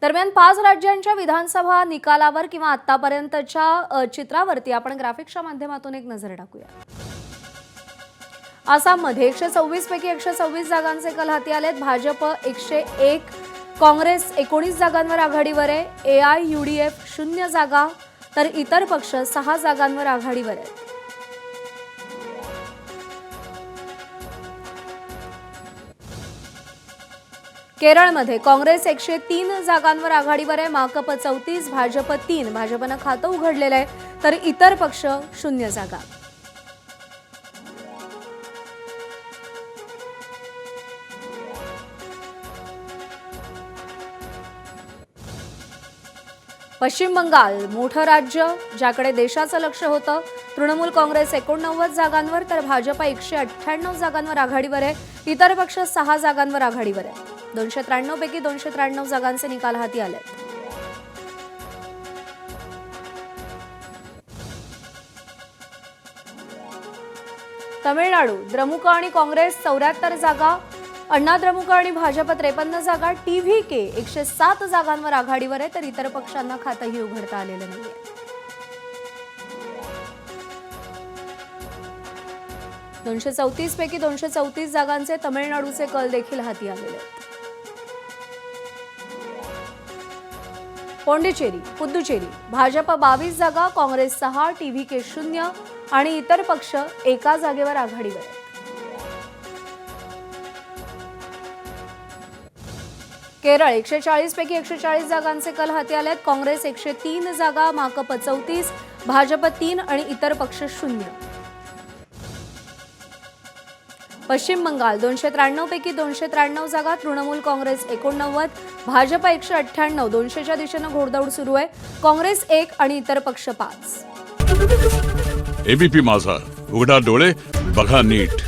दरम्यान 5 राज्यांच्या विधानसभा निकालावर किंवा आतापर्यंतच्या चित्रावरती आपण ग्राफिक्सच्या माध्यमातून एक नजर टाकूया। आसाममध्ये 126 पैकी 126 जागांचे कल हाती आलेत। भाजप 101, काँग्रेस 19 जागांवर आघाडीवर आहे। AIUDF 0 जागा तर इतर पक्ष 6 जागांवर आघाडीवर आहेत। केरळमध्ये काँग्रेस 103 जागांवर आघाडीवर आहे। माकप 34, भाजप 3, भाजपनं खातं उघडलेलं आहे तर इतर पक्ष 0 जागा। पश्चिम बंगाल मोठं राज्य ज्याकडे देशाचं लक्ष होतं। तृणमूल काँग्रेस 89 जागांवर तर भाजप 198 जागांवर आघाडीवर आहे। इतर पक्ष 6 जागांवर आघाडीवर आहेत। 293 पैकी 293 जागांचे निकाल हाती आलेत। तमिळनाडू द्रमुक आणि काँग्रेस 74 जागा, अण्णा द्रमुक आणि भाजप 53 जागा, TVK 107 जागांवर आघाडीवर आहे तर इतर पक्षांना खातंही उघडता आलेलं नाहीये। दोनशे 34 पैकी 234 जागांचे तमिळनाडूचे कल देखील हाती आलेले आहेत। पोंडिचेरी, पुद्दुचेरी भाजप 22 जागा, काँग्रेस 6, TVK 0 आणि इतर पक्ष 1 जागेवर आघाडीवर आहेत। केरळ 140 पैकी 140 जागांचे कल हाती आलेत। काँग्रेस 103 जागा, माकप 34, भाजप 3 आणि इतर पक्ष 0। पश्चिम बंगाल 293 पैकी 293 जागा, तृणमूल काँग्रेस 89, भाजप 198, 200च्या दिशेनं घोडदौड सुरू आहे। काँग्रेस 1 आणि इतर पक्ष 5। ABP माझा, उघडा डोळे बघा नीट।